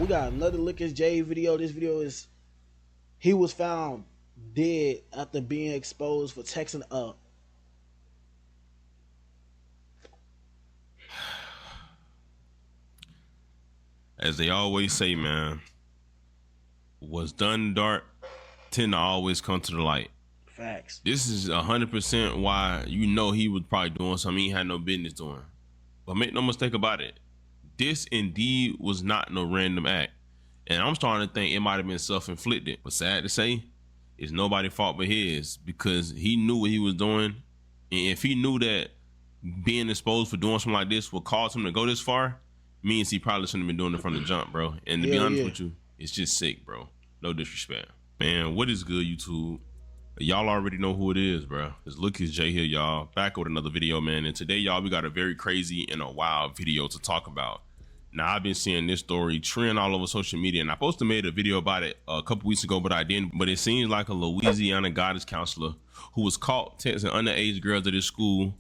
we got another Lucas J video. This video is he was found dead after being exposed for texting up. As they always say, man, what's done in the dark tend to always come to the light. Facts. This is 100% why you know he was probably doing something he had no business doing. But make no mistake about it, this indeed was not no random act. And I'm starting to think it might have been self-inflicted. But sad to say, it's nobody's fault but his, because he knew what he was doing. And if he knew that being exposed for doing something like this would cause him to go this far, means he probably shouldn't have been doing it from the jump, bro. And to be honest with you, it's just sick, bro. No disrespect. Man, what is good, YouTube? Y'all already know who it is, bro. It's Lucas J here, y'all. Back with another video, man. And today, y'all, we got a very crazy and a wild video to talk about. Now, I've been seeing this story trend all over social media, and I supposed to made a video about it a couple weeks ago, but I didn't. But it seems like a Louisiana guidance counselor who was caught texting underage girls at his school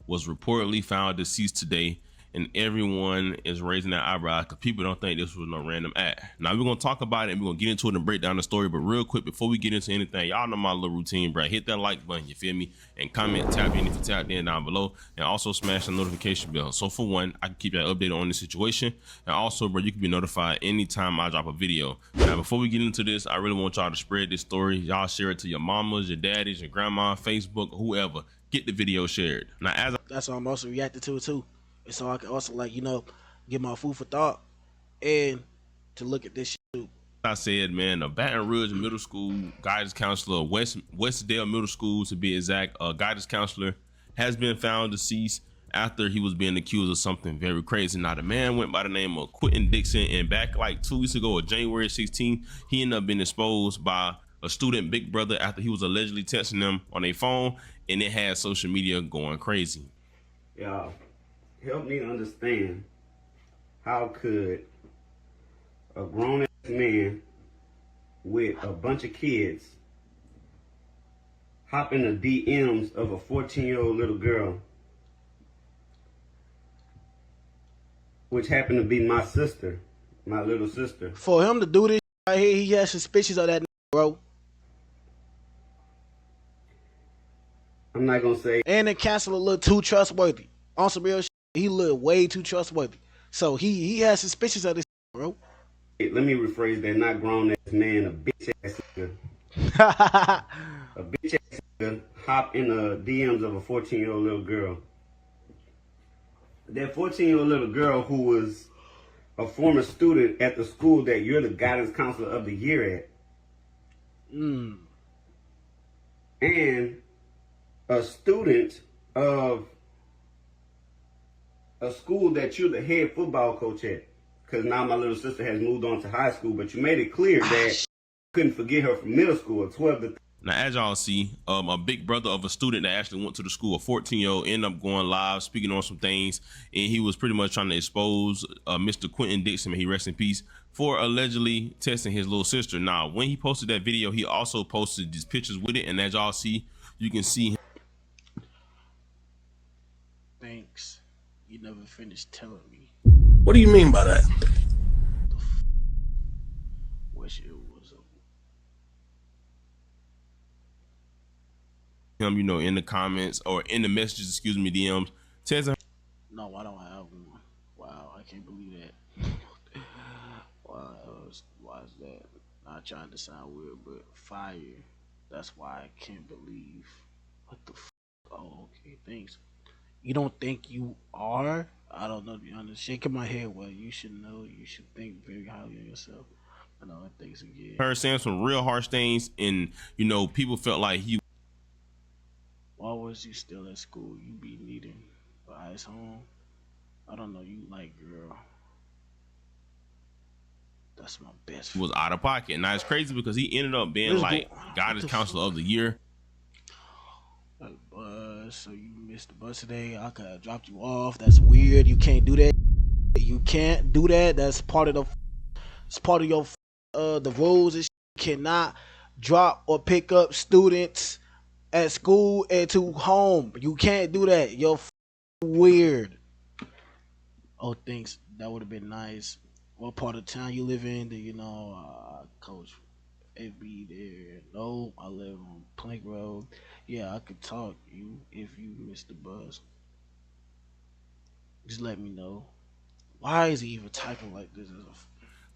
was reportedly found deceased today, and everyone is raising their eyebrows because people don't think this was no random act. Now, we're going to talk about it, and we're going to get into it and break down the story, but real quick, before we get into anything, y'all know my little routine, bro. Hit that like button, you feel me? And comment, tap in if you tapped in down below, and also smash the notification bell. So for one, I can keep you updated on the situation, and also, bro, you can be notified anytime I drop a video. Now, before we get into this, I really want y'all to spread this story. Y'all share it to your mamas, your daddies, your grandma, Facebook, whoever. Get the video shared. Now, that's why I'm also reacting to it too. And so I can also, like, you know, get my food for thought and to look at this shit too. I said, man, the Baton Rouge Middle School guidance counselor, Westdale Middle School to be exact, guidance counselor has been found deceased after he was being accused of something very crazy. Now, the man went by the name of Quentin Dixon, and back like 2 weeks ago, on January 16th, he ended up being exposed by a student big brother after he was allegedly texting them on a phone, and it had social media going crazy. Yeah. Help me understand, how could a grown-ass man with a bunch of kids hop in the DMs of a 14-year-old little girl, which happened to be my sister, my little sister. For him to do this right here, he has suspicions of that, bro. I'm not gonna say. And the counselor look too trustworthy. On some real shit, he look way too trustworthy. So he has suspicions of this, bro. Hey, let me rephrase that. Not grown ass man, a bitch ass nigga. A bitch ass nigga hop in the DMs of a 14-year-old little girl. That 14-year-old little girl who was a former student at the school that you're the guidance counselor of the year at. And a student of a school that you're the head football coach at. Because now my little sister has moved on to high school, but you made it clear that you couldn't forget her from middle school, 12 to. Now, as y'all see, a big brother of a student that actually went to the school, a 14-year-old, ended up going live, speaking on some things, and he was pretty much trying to expose Mr. Quentin Dixon, may he rest in peace, for allegedly testing his little sister. Now, when he posted that video, he also posted these pictures with it, and as y'all see, you can see him. Thanks. You never finished telling me. What do you mean by that? Wish it was him, you know, in the comments or in the messages, excuse me, DMs, says him. No, I don't have one. Wow, I can't believe that. Why is that? Not trying to sound weird, but fire. That's why I can't believe. What the f? Oh, okay, thanks. You don't think you are? I don't know, to be honest. Shaking my head, well, you should know. You should think very highly of yourself. I know, thanks again. Her saying some real harsh things, and, you know, people felt like he. Why was you still at school? You be needing eyes home? I don't know, you like girl. That's my best friend. Was out of pocket. Now, it's crazy because he ended up being like guidance counselor of the year. Like, bus, so you missed the bus today. I could have dropped you off. That's weird. You can't do that. You can't do that. That's part of the. It's part of your the rules. You cannot drop or pick up students at school and to home. You can't do that. You're weird. Oh, thanks. That would have been nice. what part of town you live in? Do you know Coach AB there? No, I live on Plank Road. Yeah, I could talk you if you miss the bus. Just let me know. Why is he even typing like this?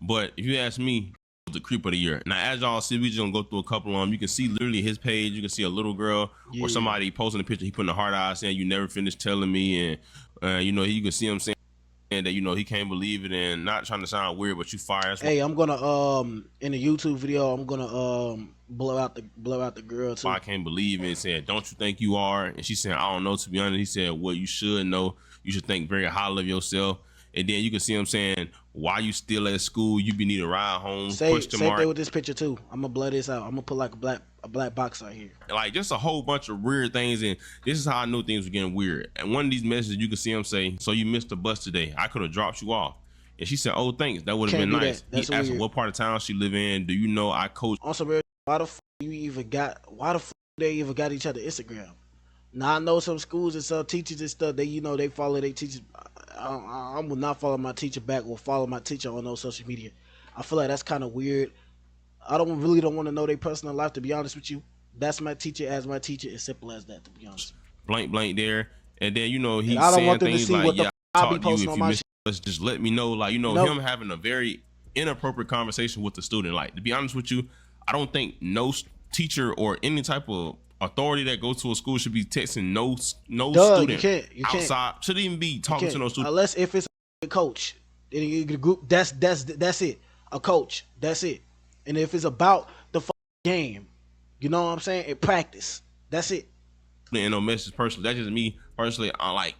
But if you ask me, the creep of the year. Now, as y'all see, we just gonna go through a couple of them. You can see literally his page. You can see a little girl or somebody posting a picture. He putting a heart eye saying, "You never finished telling me," and you can see him saying that he can't believe it and not trying to sound weird, but you fire. Hey, I'm gonna in the YouTube video, I'm gonna blow out the girl too. I can't believe it. Said, "Don't you think you are?" And she said, "I don't know." To be honest, he said, "Well, you should know. You should think very highly of yourself." And then you can see him saying, "Why you still at school? You be need a ride home?" Same thing with this picture too. I'm gonna blur this out. I'm gonna put like a black box out here. Like just a whole bunch of weird things, and this is how I knew things were getting weird. And one of these messages, you can see him say, "So you missed the bus today? I could have dropped you off." And she said, "Oh, thanks. That would have been nice." He asked her what part of town she live in. Do you know I coach? Also, why the they even got each other Instagram? Now I know some schools and some teachers and stuff. They follow their teachers. I will not follow my teacher back or follow my teacher on no social media. I feel like that's kind of weird. I don't want to know their personal life, to be honest with you. That's my teacher as my teacher. It's simple as that, to be honest. Blank there. And then, he's I don't saying want them to things see like, what the I'll be talk to you posting if on you my miss us, just let me know. Like, him having a very inappropriate conversation with the student. Like, to be honest with you, I don't think no teacher or any type of authority that goes to a school should be texting no student you can't. outside. Shouldn't even be talking to no student. Unless if it's a coach. In the group, that's it. A coach, that's it. And if it's about the game, you know what I'm saying? In practice, that's it. And no message personally. That's just me personally.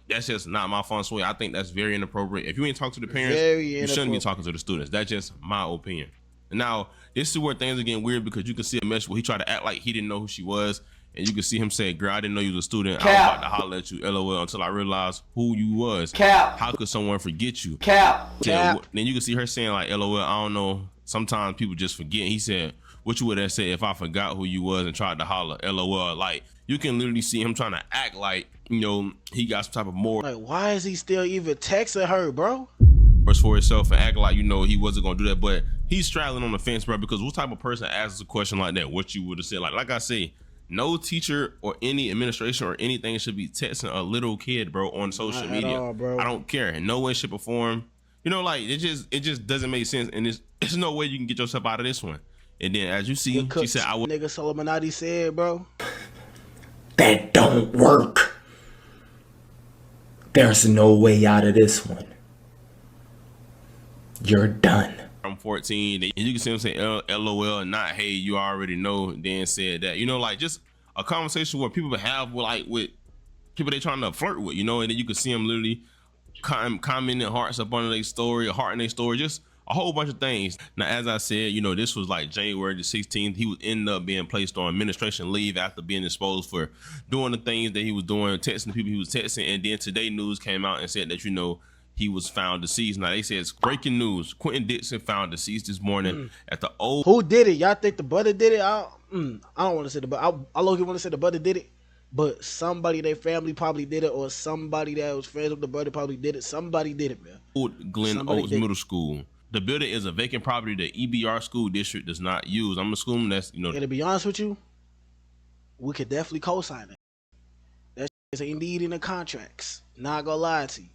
That's just not my fun sway. I think that's very inappropriate. If you ain't talking to the parents, you shouldn't be talking to the students. That's just my opinion. Now, this is where things are getting weird because you can see a message where he tried to act like he didn't know who she was. And you can see him say, "Girl, I didn't know you was a student. Cap. I was about to holler at you, LOL, until I realized who you was. Cap. How could someone forget you? Cap. Then you can see her saying like, LOL, I don't know. Sometimes people just forget." He said, "What you would have said if I forgot who you was and tried to holler, LOL." Like, you can literally see him trying to act like, he got some type of more. Like, why is he still even texting her, bro? For himself and act like, he wasn't going to do that. But he's straddling on the fence, bro, because what type of person asks a question like that? What you would have said? Like I say, no teacher or any administration or anything should be texting a little kid, bro, on social media. All, bro. I don't care. In no way, shape, or form. It just doesn't make sense. And there's no way you can get yourself out of this one. And then, as you see, she said, "I would." Nigga Solomonati said, bro, that don't work. There's no way out of this one. You're done. I'm 14, and you can see him say LOL and not hey, you already know, then said that. Just a conversation where people have with people they trying to flirt with, and then you can see him literally commenting hearts up on their story, a heart in their story, just a whole bunch of things. Now, as I said, this was like January the 16th. He would end up being placed on administration leave after being exposed for doing the things that he was doing, texting the people he was texting. And then today news came out and said that, he was found deceased. Now they say it's breaking news. Quentin Dixon found deceased this morning at the old. Who did it? Y'all think the brother did it? I don't want to say the brother. I low-key want to say the brother did it, but somebody in their family probably did it, or somebody that was friends with the brother probably did it. Somebody did it, man. Old Glen Oaks Middle School. The building is a vacant property the EBR school district does not use. I'm assuming that's And to be honest with you, we could definitely co-sign it. That is indeed in the contracts. Not gonna lie to you.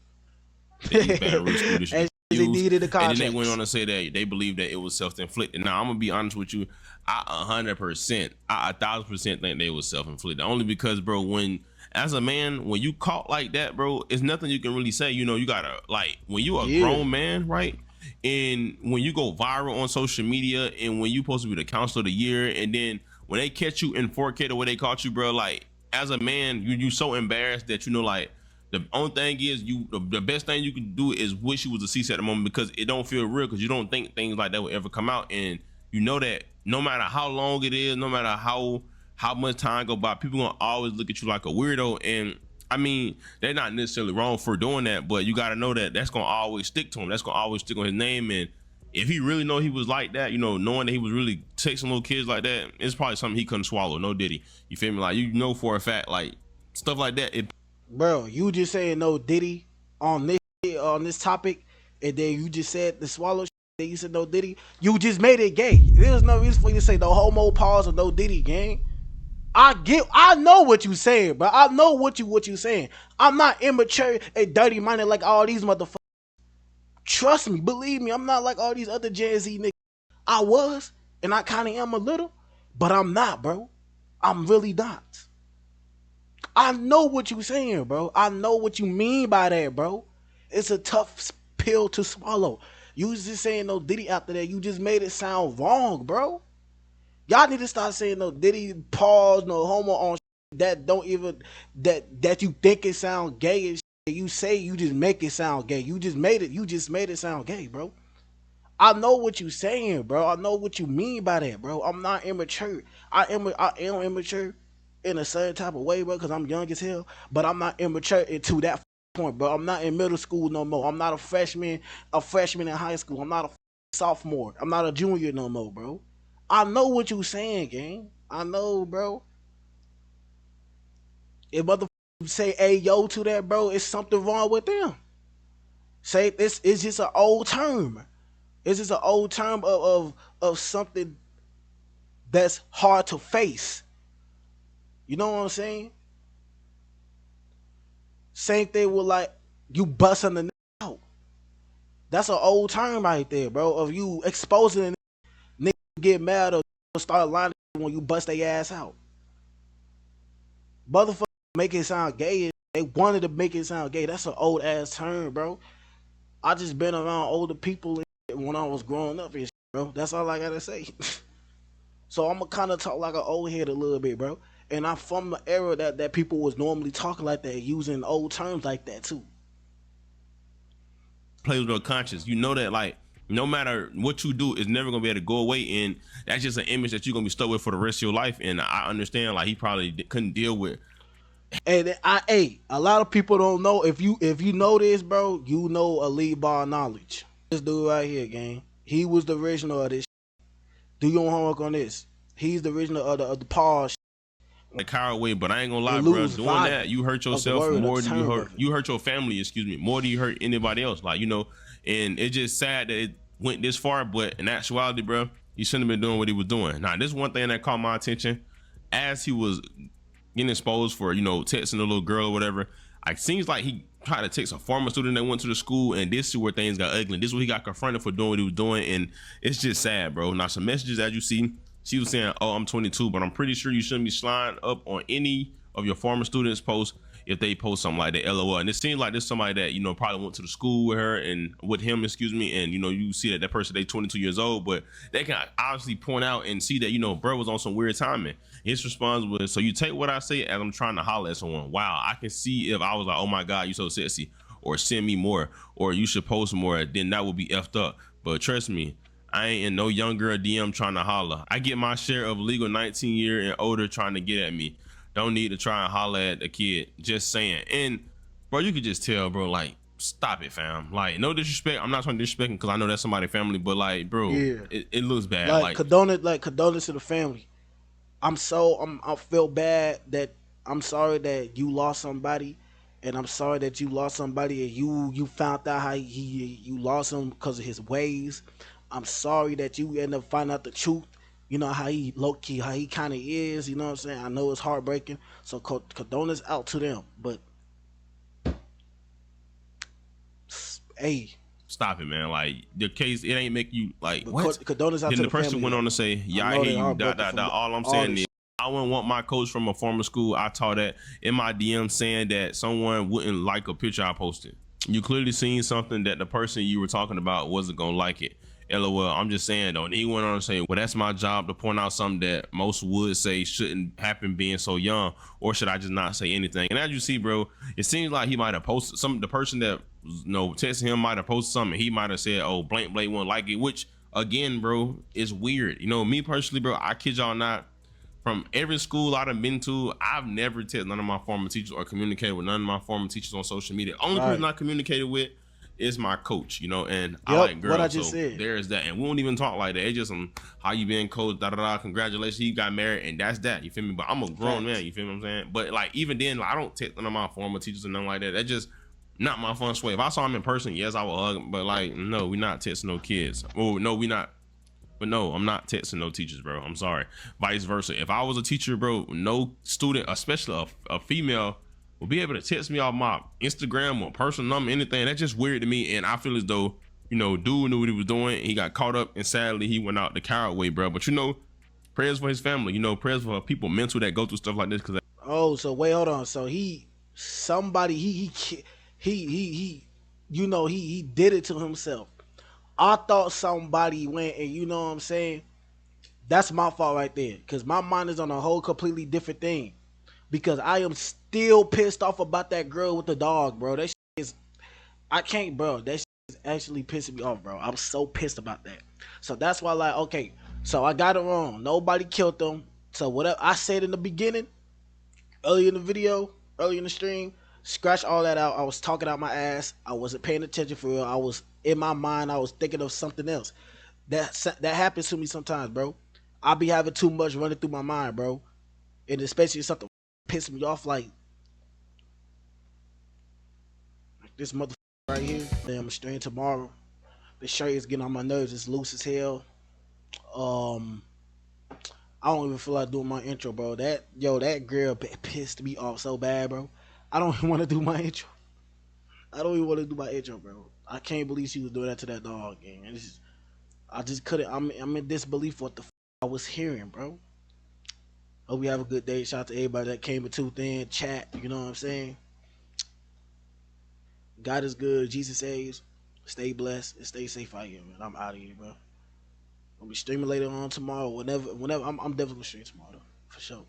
Baton Rouge school district needed the contracts. And then they went on to say that they believe that it was self-inflicted. Now I'm gonna be honest with you, I 1,000% think they was self-inflicted. Only because, bro, when as a man, when you caught like that, bro, it's nothing you can really say. You gotta when you a grown man, right? And when you go viral on social media, and when you supposed to be the counselor of the year, and then when they catch you in 4K the way they caught you, bro, as a man, you so embarrassed that the only thing is the best thing you can do is wish you was deceased at the moment, because it don't feel real, because you don't think things like that will ever come out. And that no matter how long it is, no matter how much time go by, people gonna always look at you like a weirdo. And I mean, they're not necessarily wrong for doing that, but you got to know that that's gonna always stick to him. That's gonna always stick on his name. And if he really know he was like that, knowing that he was really texting little kids like that, it's probably something he couldn't swallow. No Diddy, you feel me? For a fact, stuff like that. Bro, you just saying no Diddy on this topic, and then you just said the swallow You said no Diddy. You just made it gay. There's no reason for you to say no homo pause or no Diddy, gang. I know what you saying, bro. I know what you saying. I'm not immature and dirty minded like all these motherfuckers. Trust me, believe me, I'm not like all these other Gen Z niggas. I was, and I kind of am a little, but I'm not, bro. I'm really not. I know what you saying, bro. I know what you mean by that, bro. It's a tough pill to swallow. You was just saying no Diddy after that. You just made it sound wrong, bro. Y'all need to start saying no Diddy pause, no homo on that don't even that you think it sound gay and shit. You say you just make it sound gay. You just made it sound gay, bro. I know what you saying, bro. I know what you mean by that, bro. I'm not immature. I am immature in a certain type of way, bro, because I'm young as hell. But I'm not immature to that point, bro. I'm not in middle school no more. I'm not a freshman in high school. I'm not a sophomore. I'm not a junior no more, bro. I know what you saying, gang. I know, bro. If motherfuckers say hey yo to that, bro, it's something wrong with them. Say this is just an old term. It's just an old term of something that's hard to face. You know what I'm saying? Same thing with like you busting the out. That's an old term right there, bro. Of you exposing a nigga get mad or start lying when you bust their ass out. Motherfuckers make it sound gay. They wanted to make it sound gay. That's an old ass term, bro. I just been around older people when I was growing up and shit, bro. That's all I gotta say. So I'm gonna kind of talk like an old head a little bit, bro. And I'm from the era that people was normally talking like that, using old terms like that too. Plays with your conscience. You know that like no matter what you do, it's never gonna be able to go away, and that's just an image that you're gonna be stuck with for the rest of your life. And I understand like he probably couldn't deal with. And a lot of people don't know. If you know this, bro, you know elite bar knowledge. This dude right here, gang. He was the original of this. Do your homework on this. He's the original of the pause. The coward way, but I ain't gonna lie, bro. Doing that, you hurt yourself more than you hurt your family. Excuse me, more than you hurt anybody else. Like and it's just sad that it went this far. But in actuality, bro, he shouldn't have been doing what he was doing. Now, this one thing that caught my attention as he was getting exposed for texting a little girl or whatever. It seems like he tried to text a former student that went to the school, and this is where things got ugly. This is where he got confronted for doing what he was doing, and it's just sad, bro. Now, some messages as you see. She was saying, oh, I'm 22, but I'm pretty sure you shouldn't be sliding up on any of your former students' posts if they post something like that, LOL. And it seems like this somebody that, probably went to the school with her and with him, excuse me. And, you see that person, they 22 years old, but they can obviously point out and see that, bro was on some weird timing. His response was, so you take what I say as I'm trying to holler at someone. Wow, I can see if I was like, oh my God, you so sexy, or send me more, or you should post more, then that would be effed up. But trust me, I ain't in no young girl DM trying to holler. I get my share of legal 19 year and older trying to get at me. Don't need to try and holler at a kid. Just saying. And bro, you could just tell, bro, like, stop it, fam. Like, no disrespect. I'm not trying to disrespect him because I know that's somebody's family, but like, bro, yeah. it looks bad. Like condolence to the family. I feel bad that I'm sorry that you lost somebody, and I'm sorry that you lost somebody and you found out how you lost him because of his ways. I'm sorry that you end up finding out the truth. You know how he low key, how he kind of is. You know what I'm saying? I know it's heartbreaking. So condolence out to them. But hey, stop it, man. Like the case, it ain't make you like what? Condolence out then to the person family, went on to say, "Yeah, I hear you." All I'm saying is, I wouldn't want my coach from a former school I taught at in my DM saying that someone wouldn't like a picture I posted. You clearly seen something that the person you were talking about wasn't gonna like it. LOL. I'm just saying though. And he went on to say, well, that's my job to point out something that most would say shouldn't happen being so young, or should I just not say anything? And as you see, bro, it seems like he might have posted the person that texted him might have posted something. He might have said, oh, blank won't like it, which again, bro, is weird. Me personally, bro, I kid y'all not. From every school I've been to, I've never texted none of my former teachers or communicated with none of my former teachers on social media. Only person I communicated with is my coach, and I like girls. What I just said. There's that. And we won't even talk like that. It's just how you been, coach, congratulations, you got married, and that's that. You feel me? But I'm a grown man, you feel me what I'm saying? But like even then, I don't text none of my former teachers and nothing like that. That just not my fun sway. If I saw him in person, yes, I would hug him. But like, no, we not texting no kids. Oh no, we not. But no, I'm not texting no teachers, bro. I'm sorry. Vice versa. If I was a teacher, bro, no student, especially a female, will be able to text me off my Instagram or personal number, anything. That's just weird to me. And I feel as though, you know, dude knew what he was doing. He got caught up, and sadly, he went out the coward way, bro. But you know, prayers for his family. You know, prayers for people mental that go through stuff like this. Cause Oh, so wait, hold on. So somebody, you know, he did it to himself. I thought somebody went and, you know what I'm saying? That's my fault right there. Because my mind is on a whole completely different thing. Because I am still pissed off about that girl with the dog, bro. That shit is, I can't, bro. That shit is actually pissing me off, bro. I'm so pissed about that. So that's why, like, okay, so I got it wrong. Nobody killed them. So whatever I said in the beginning, early in the video, early in the stream, scratch all that out. I was talking out my ass. I wasn't paying attention for real. I was in my mind. I was thinking of something else. That happens to me sometimes, bro. I be having too much running through my mind, bro, and especially something pissing me off like this motherfucker right here. Damn, I'm stream tomorrow. The shirt is getting on my nerves. It's loose as hell. Um, I don't even feel like doing my intro, bro. That girl pissed me off so bad, bro. I don't even want to do my intro. I don't even want to do my intro, bro. I can't believe she was doing that to that dog, and I just couldn't. I'm in disbelief what the I was hearing, bro. Hope you have a good day. Shout out to everybody that came into the chat. You know what I'm saying? God is good. Jesus saves. Stay blessed and stay safe out here, man. I'm out of here, bro. I'll be streaming later on tomorrow. Whenever I'm definitely gonna stream tomorrow, though, for sure.